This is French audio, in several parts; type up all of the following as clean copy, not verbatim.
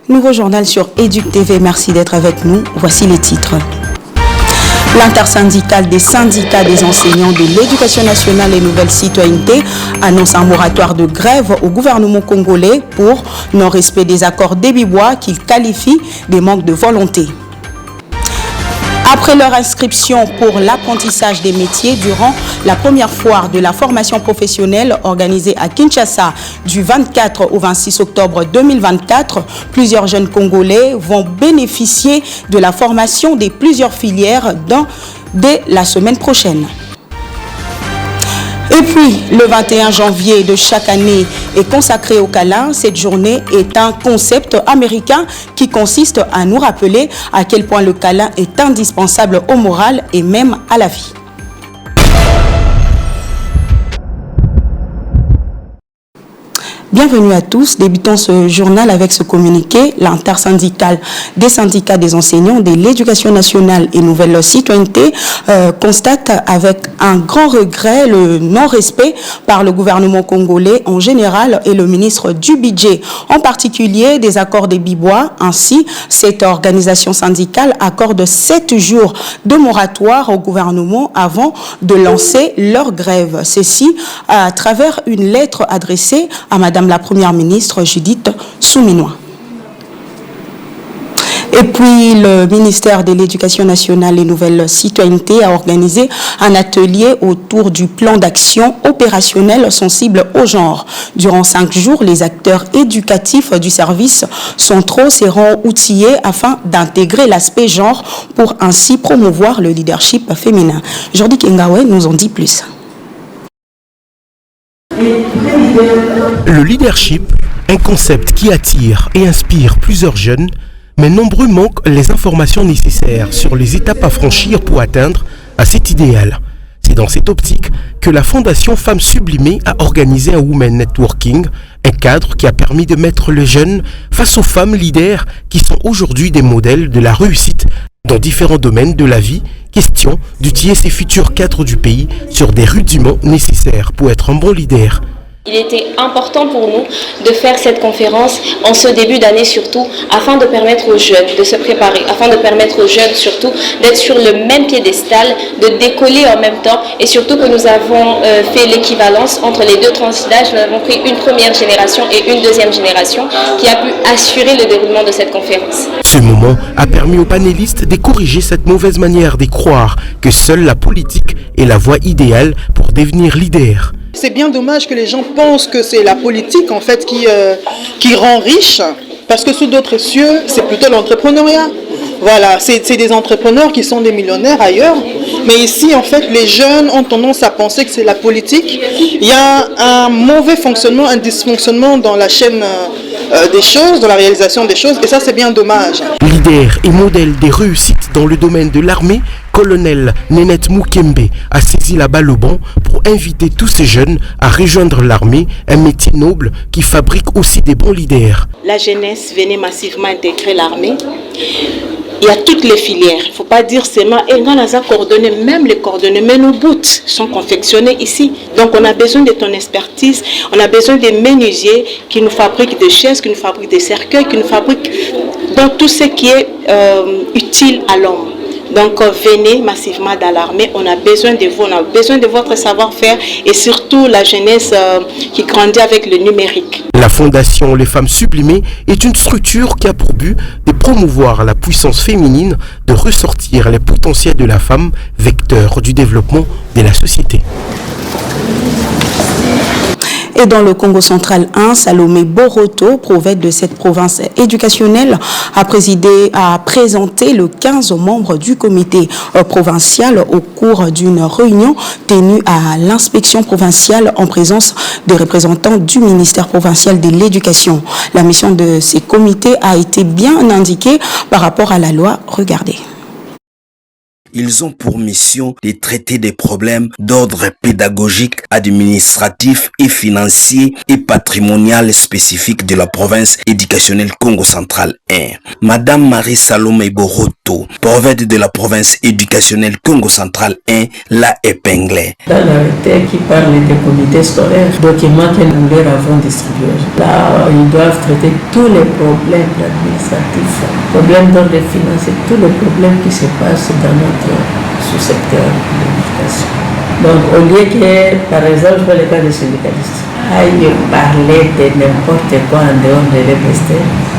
Nouveau journal sur Éduc TV. Merci d'être avec nous. Voici les titres. L'intersyndicale des syndicats des enseignants de l'éducation nationale et nouvelle citoyenneté annonce un moratoire de grève au gouvernement congolais pour non-respect des accords d'Ebibois qu'il qualifie des manques de volonté. Après leur inscription pour l'apprentissage des métiers durant la première foire de la formation professionnelle organisée à Kinshasa du 24 au 26 octobre 2024, plusieurs jeunes Congolais vont bénéficier de la formation des plusieurs filières dès la semaine prochaine. Et puis, le 21 janvier de chaque année est consacré au câlin. Cette journée est un concept américain qui consiste à nous rappeler à quel point le câlin est indispensable au moral et même à la vie. Bienvenue à tous. Débutons ce journal avec ce communiqué. L'intersyndicale des syndicats des enseignants de l'éducation nationale et nouvelle citoyenneté constate avec un grand regret le non-respect par le gouvernement congolais en général et le ministre du budget, en particulier des accords d'Ebibois. Ainsi, cette organisation syndicale accorde 7 jours de moratoire au gouvernement avant de lancer leur grève. Ceci à travers une lettre adressée à Madame la Première ministre Judith Souminois. Et puis, le ministère de l'Éducation nationale et nouvelle citoyenneté a organisé un atelier autour du plan d'action opérationnel sensible au genre. Durant 5 jours, les acteurs éducatifs du service centraux seront outillés afin d'intégrer l'aspect genre pour ainsi promouvoir le leadership féminin. Jordi Kengawe nous en dit plus. Le leadership, un concept qui attire et inspire plusieurs jeunes, mais nombreux manquent les informations nécessaires sur les étapes à franchir pour atteindre à cet idéal. C'est dans cette optique que la Fondation Femmes Sublimées a organisé un Women Networking, un cadre qui a permis de mettre les jeunes face aux femmes leaders qui sont aujourd'hui des modèles de la réussite dans différents domaines de la vie, question d'outiller ces futurs cadres du pays sur des rudiments nécessaires pour être un bon leader. Il était important pour nous de faire cette conférence en ce début d'année surtout, afin de permettre aux jeunes de se préparer, afin de permettre aux jeunes surtout d'être sur le même piédestal, de décoller en même temps, et surtout que nous avons fait l'équivalence entre les deux tranches d'âge. Nous avons pris une première génération et une deuxième génération qui a pu assurer le déroulement de cette conférence. Ce moment a permis aux panélistes de corriger cette mauvaise manière de croire que seule la politique est la voie idéale pour devenir leader. C'est bien dommage que les gens pensent que c'est la politique en fait qui rend riche, parce que sous d'autres cieux, c'est plutôt l'entrepreneuriat. Voilà, c'est des entrepreneurs qui sont des millionnaires ailleurs, mais ici en fait les jeunes ont tendance à penser que c'est la politique. Il y a un mauvais fonctionnement, un dysfonctionnement dans la chaîne des choses, dans la réalisation des choses, et ça c'est bien dommage. Leader et modèle des réussites dans le domaine de l'armée, colonel Nénette Moukembe a saisi la balle au bon pour inviter tous ces jeunes à rejoindre l'armée, un métier noble qui fabrique aussi des bons leaders. La jeunesse venait massivement intégrer l'armée. Il y a toutes les filières. Il ne faut pas dire seulement, coordonnées, même les coordonnées, mais nos bouts sont confectionnés ici. Donc on a besoin de ton expertise, on a besoin des menuisiers qui nous fabriquent des chaises, qui nous fabriquent des cercueils, qui nous fabriquent donc tout ce qui est utile à l'homme. Donc venez massivement dans l'armée, on a besoin de vous, on a besoin de votre savoir-faire et surtout la jeunesse qui grandit avec le numérique. La Fondation Les Femmes Sublimées est une structure qui a pour but de promouvoir la puissance féminine, de ressortir les potentiels de la femme, vecteur du développement de la société. Et dans le Congo central 1, Salomé Boroto, prophète de cette province éducationnelle, a présenté le 15 membres du comité provincial au cours d'une réunion tenue à l'inspection provinciale en présence des représentants du ministère provincial de l'éducation. La mission de ces comités a été bien indiquée par rapport à la loi. Regardez. Ils ont pour mission de traiter des problèmes d'ordre pédagogique, administratif et financier et patrimonial spécifiques de la province éducationnelle Congo Central 1. Madame Marie Salomé Boroto, prophète de la province éducationnelle Congo Central 1, l'a épinglé. Dans l'arrêté qui parle des comités scolaires, documents que nous leur avons distribués, là, ils doivent traiter tous les problèmes administratifs, problèmes d'ordre financier, tous les problèmes qui se passent dans notre sous-secteur de l'éducation. Donc, au lieu que, par exemple, je vois le cas des syndicalistes, aille parler de n'importe quoi en dehors de l'EPST,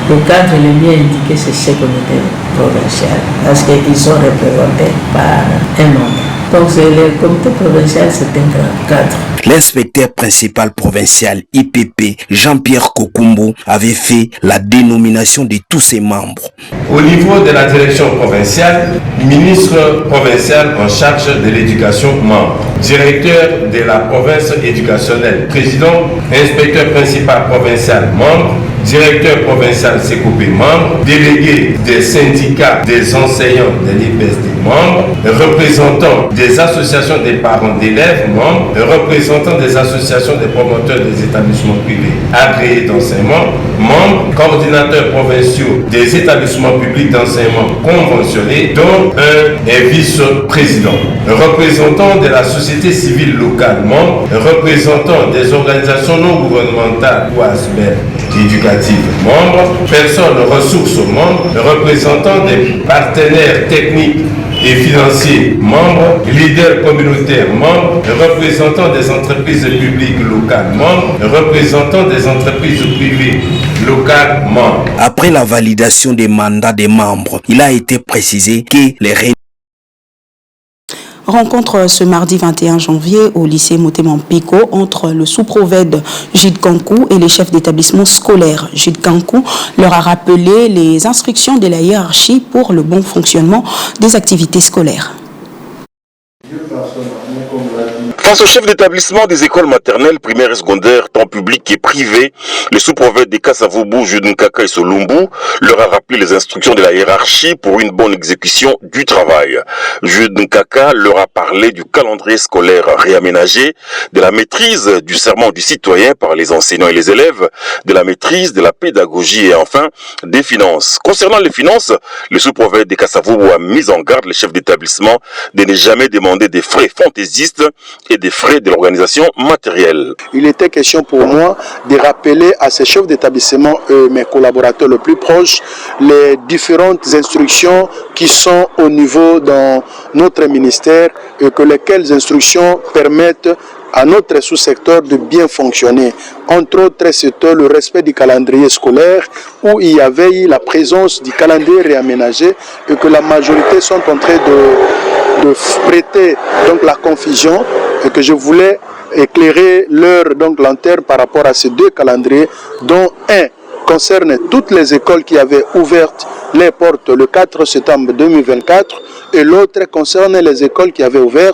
le cadre le mieux indiqué, c'est ce comité provincial, parce qu'ils sont représentés par un membre. Donc, le comité provincial, c'est un grand cadre. L'inspecteur principal provincial IPP, Jean-Pierre Kokumbo, avait fait la dénomination de tous ses membres. Au niveau de la direction provinciale, ministre provincial en charge de l'éducation membre, directeur de la province éducationnelle, président, inspecteur principal provincial membre, directeur provincial CECOP membre, délégué des syndicats des enseignants de l'IPST membres, représentant des associations des parents d'élèves membres, représentant des associations des promoteurs des établissements privés agréés d'enseignement membres, coordinateurs provinciaux des établissements publics d'enseignement conventionnés, dont un est vice-président, représentant de la société civile locale membres, représentant des organisations non gouvernementales ou éducatives membres, personnes ressources membres, représentants des partenaires techniques et financiers membres, leaders communautaires membres, représentants des entreprises publiques locales membres, représentants des entreprises privées locales membres. Après la validation des mandats des membres, il a été précisé que les rencontre ce mardi 21 janvier au lycée Motema-Mpiko entre le sous-prophète Gilles Kankou et les chefs d'établissement scolaire. Gilles Kankou leur a rappelé les instructions de la hiérarchie pour le bon fonctionnement des activités scolaires. Face aux chefs d'établissement des écoles maternelles, primaires et secondaires, tant publics et privés, le sous-prophète des Kasavubu, Jude Nkaka et Solumbu leur a rappelé les instructions de la hiérarchie pour une bonne exécution du travail. Jude Nkaka leur a parlé du calendrier scolaire réaménagé, de la maîtrise du serment du citoyen par les enseignants et les élèves, de la maîtrise de la pédagogie et enfin des finances. Concernant les finances, le sous-prophète des Kasavubu a mis en garde les chefs d'établissement de ne jamais demander des frais fantaisistes et des frais de l'organisation matérielle. Il était question pour moi de rappeler à ces chefs d'établissement et mes collaborateurs les plus proches les différentes instructions qui sont au niveau dans notre ministère et que lesquelles instructions permettent à notre sous-secteur de bien fonctionner. Entre autres, c'était le respect du calendrier scolaire où il y avait la présence du calendrier réaménagé et que la majorité sont en train de prêter donc la confusion et que je voulais éclairer leur lanterne par rapport à ces deux calendriers dont un concerne toutes les écoles qui avaient ouvert les portes le 4 septembre 2024 et l'autre concerne les écoles qui avaient ouvert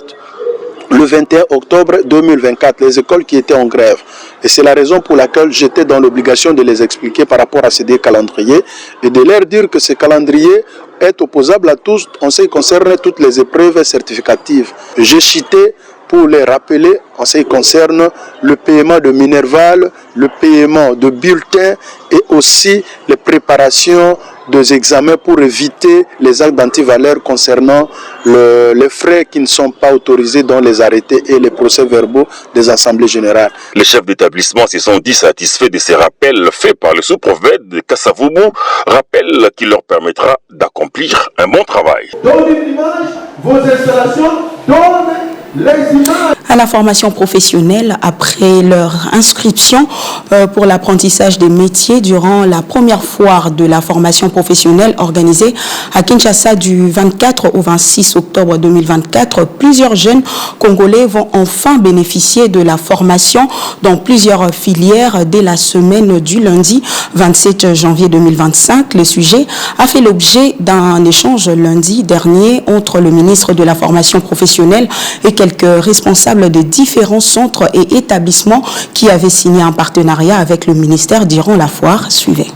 le 21 octobre 2024, les écoles qui étaient en grève. Et c'est la raison pour laquelle j'étais dans l'obligation de les expliquer par rapport à ces deux calendriers et de leur dire que ce calendrier est opposable à tous en ce qui concerne toutes les épreuves certificatives. J'ai cité pour les rappeler en ce qui concerne le paiement de Minerval, le paiement de bulletins et aussi les préparations des examens pour éviter les actes d'antivaleur concernant les frais qui ne sont pas autorisés dans les arrêtés et les procès-verbaux des assemblées générales. Les chefs d'établissement se sont dit satisfaits de ces rappels faits par le sous-prophète de Kasavubu, rappel qui leur permettra d'accomplir un bon travail. Dans l'image, vos installations donnent les images. À la formation professionnelle, après leur inscription pour l'apprentissage des métiers durant la première foire de la formation professionnelle organisée à Kinshasa du 24 au 26 octobre 2024, plusieurs jeunes Congolais vont enfin bénéficier de la formation dans plusieurs filières dès la semaine du lundi 27 janvier 2025. Le sujet a fait l'objet d'un échange lundi dernier entre le ministre de la formation professionnelle et quelques responsables de différents centres et établissements qui avaient signé un partenariat avec le ministère durant la foire. Suivez.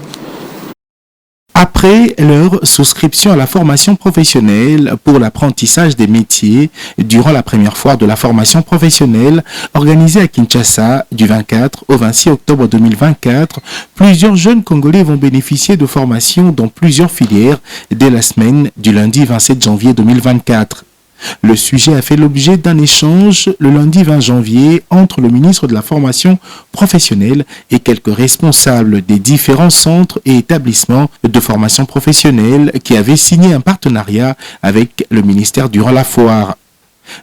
Après leur souscription à la formation professionnelle pour l'apprentissage des métiers durant la première foire de la formation professionnelle organisée à Kinshasa du 24 au 26 octobre 2024, plusieurs jeunes Congolais vont bénéficier de formations dans plusieurs filières dès la semaine du lundi 27 janvier 2024. Le sujet a fait l'objet d'un échange le lundi 20 janvier entre le ministre de la Formation professionnelle et quelques responsables des différents centres et établissements de formation professionnelle qui avaient signé un partenariat avec le ministère durant la foire.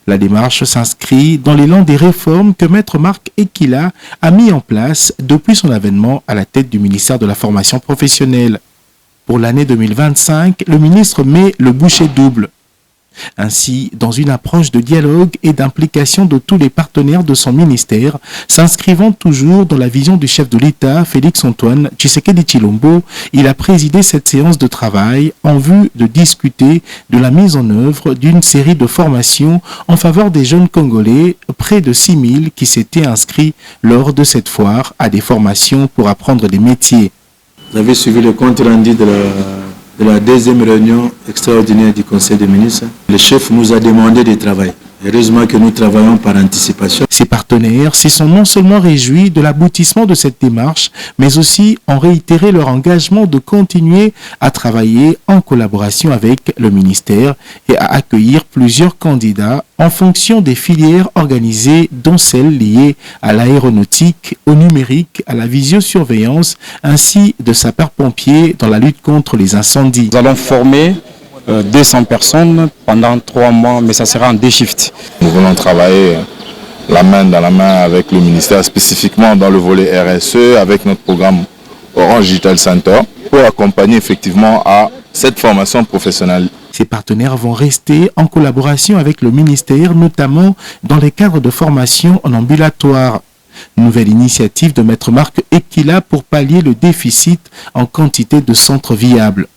La démarche s'inscrit dans l'élan des réformes que Maître Marc Ekila a mis en place depuis son avènement à la tête du ministère de la Formation professionnelle. Pour l'année 2025, le ministre met le bouchée double. Ainsi, dans une approche de dialogue et d'implication de tous les partenaires de son ministère, s'inscrivant toujours dans la vision du chef de l'État, Félix-Antoine Tshisekedi Tshilombo, il a présidé cette séance de travail en vue de discuter de la mise en œuvre d'une série de formations en faveur des jeunes Congolais, près de 6 000 qui s'étaient inscrits lors de cette foire à des formations pour apprendre des métiers. Vous avez suivi le compte rendu de la deuxième réunion extraordinaire du Conseil des ministres. Le chef nous a demandé de travailler. Heureusement que nous travaillons par anticipation. Ses partenaires s'y sont non seulement réjouis de l'aboutissement de cette démarche, mais aussi ont réitéré leur engagement de continuer à travailler en collaboration avec le ministère et à accueillir plusieurs candidats en fonction des filières organisées, dont celles liées à l'aéronautique, au numérique, à la visiosurveillance, ainsi de sapeurs-pompiers dans la lutte contre les incendies. Nous allons former 200 personnes pendant 3 mois, mais ça sera en 2 shifts. Nous voulons travailler la main dans la main avec le ministère, spécifiquement dans le volet RSE, avec notre programme Orange Digital Center, pour accompagner effectivement à cette formation professionnelle. Ces partenaires vont rester en collaboration avec le ministère, notamment dans les cadres de formation en ambulatoire. Nouvelle initiative de Maître Marc Ekila pour pallier le déficit en quantité de centres viables.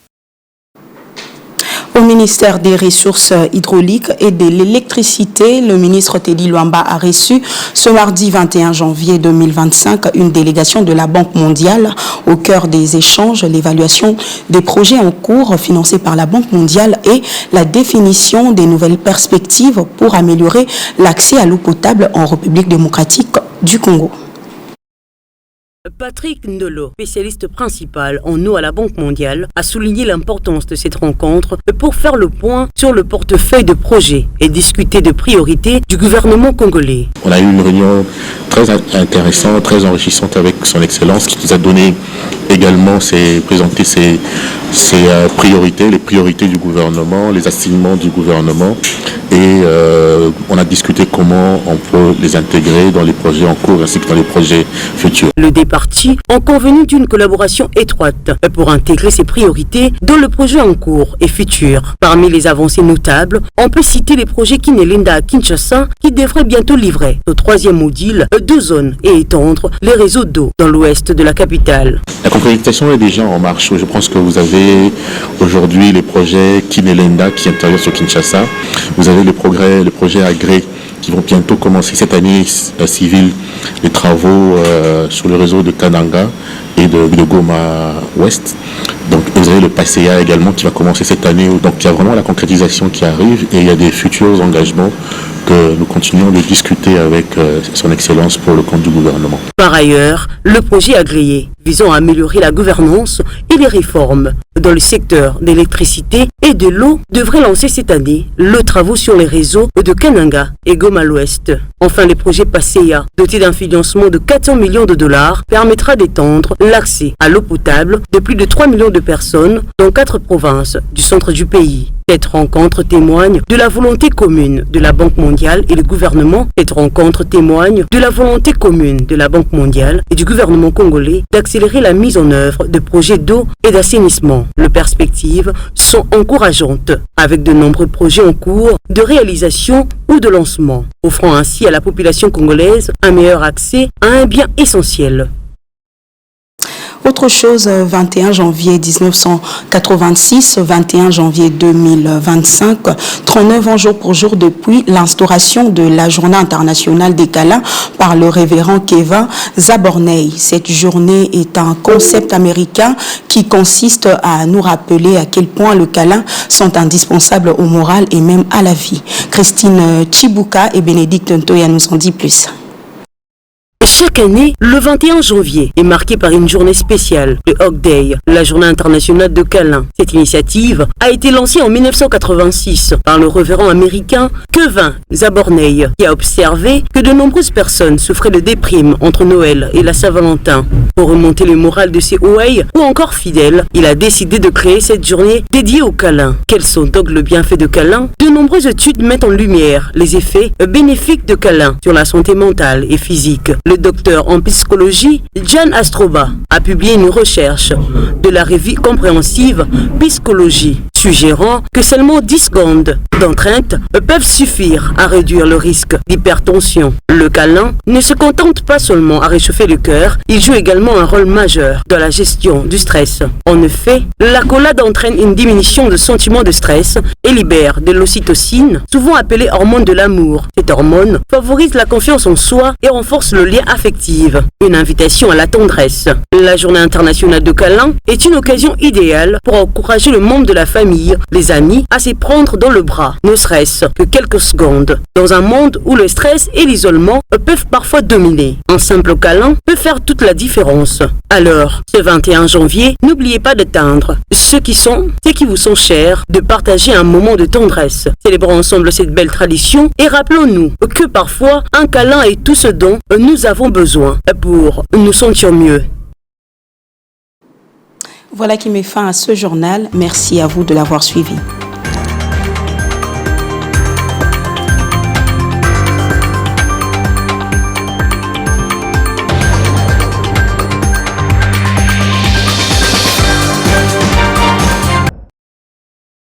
Au ministère des Ressources hydrauliques et de l'électricité, le ministre Teddy Luamba a reçu ce mardi 21 janvier 2025 une délégation de la Banque mondiale. Au cœur des échanges, l'évaluation des projets en cours financés par la Banque mondiale et la définition des nouvelles perspectives pour améliorer l'accès à l'eau potable en République démocratique du Congo. Patrick Ndolo, spécialiste principal en eau à la Banque mondiale, a souligné l'importance de cette rencontre pour faire le point sur le portefeuille de projets et discuter de priorités du gouvernement congolais. On a eu une réunion très intéressante, très enrichissante avec son Excellence qui nous a donné également présenté ses priorités, les priorités du gouvernement, les assignements du gouvernement et on a discuté comment on peut les intégrer dans les projets en cours ainsi que dans les projets futurs. Les deux parties ont convenu d'une collaboration étroite pour intégrer ces priorités dans le projet en cours et futur. Parmi les avancées notables, on peut citer les projets Kinelinda à Kinshasa qui devraient bientôt livrer au 3e module 2 zones et étendre les réseaux d'eau dans l'ouest de la capitale. La concrétisation est déjà en marche. Je pense que vous avez aujourd'hui les projets Kinelinda qui interviennent sur Kinshasa. Vous avez les projets Agré qui vont bientôt commencer cette année civile, les travaux sur le réseau de Kananga et de Goma Ouest. Donc vous avez le PASEA également qui va commencer cette année. Donc il y a vraiment la concrétisation qui arrive et il y a des futurs engagements que nous continuons de discuter avec son Excellence pour le compte du gouvernement. Par ailleurs, le projet agréé visant à améliorer la gouvernance et les réformes dans le secteur d'électricité et de l'eau devrait lancer cette année le travaux sur les réseaux de Kananga et Goma l'Ouest. Enfin, les projets PASEA, dotés d'un financement de 400 millions de dollars, permettra d'étendre l'accès à l'eau potable de plus de 3 millions de personnes dans 4 provinces du centre du pays. Cette rencontre témoigne de la volonté commune de la Banque mondiale et le gouvernement. Cette rencontre témoigne de la volonté commune de la Banque mondiale et du gouvernement congolais d'accélérer la mise en œuvre de projets d'eau et d'assainissement. Les perspectives sont encourageantes, avec de nombreux projets en cours de réalisation ou de lancement, offrant ainsi à la population congolaise un meilleur accès à un bien essentiel. Autre chose, 21 janvier 1986, 21 janvier 2025, 39 ans jour pour jour depuis l'instauration de la Journée internationale des câlins par le révérend Kevin Zaborney. Cette journée est un concept américain qui consiste à nous rappeler à quel point les câlins sont indispensables au moral et même à la vie. Christine Chibuka et Bénédicte Ntoya nous en dit plus. Chaque année, le 21 janvier est marqué par une journée spéciale, le Hug Day, la journée internationale de câlin. Cette initiative a été lancée en 1986 par le révérend américain Kevin Zaborney, qui a observé que de nombreuses personnes souffraient de déprime entre Noël et la Saint-Valentin. Pour remonter le moral de ses OA ou encore fidèles, il a décidé de créer cette journée dédiée au câlin. Quels sont donc les bienfaits de câlin? De nombreuses études mettent en lumière les effets bénéfiques de câlin sur la santé mentale et physique. Le docteur en psychologie, Jan Astroba, a publié une recherche de la revue compréhensive Psychologie, suggérant que seulement 10 secondes d'entrainte peuvent suffire à réduire le risque d'hypertension. Le câlin ne se contente pas seulement à réchauffer le cœur, il joue également un rôle majeur dans la gestion du stress. En effet, l'accolade entraîne une diminution de sentiment de stress et libère de l'ocytocine, souvent appelée hormone de l'amour. Cette hormone favorise la confiance en soi et renforce le lien affectif. Une invitation à la tendresse. La journée internationale de câlin est une occasion idéale pour encourager le membre de la famille, les amis, à s'y prendre dans le bras, ne serait-ce que quelques secondes. Dans un monde où le stress et l'isolement peuvent parfois dominer, un simple câlin peut faire toute la différence. Alors, ce 21 janvier, n'oubliez pas d'atteindre ceux qui vous sont chers, de partager un moment de tendresse. Célébrons ensemble cette belle tradition et rappelons-nous que parfois, un câlin est tout ce dont nous avons besoin pour nous sentir mieux. Voilà qui met fin à ce journal. Merci à vous de l'avoir suivi.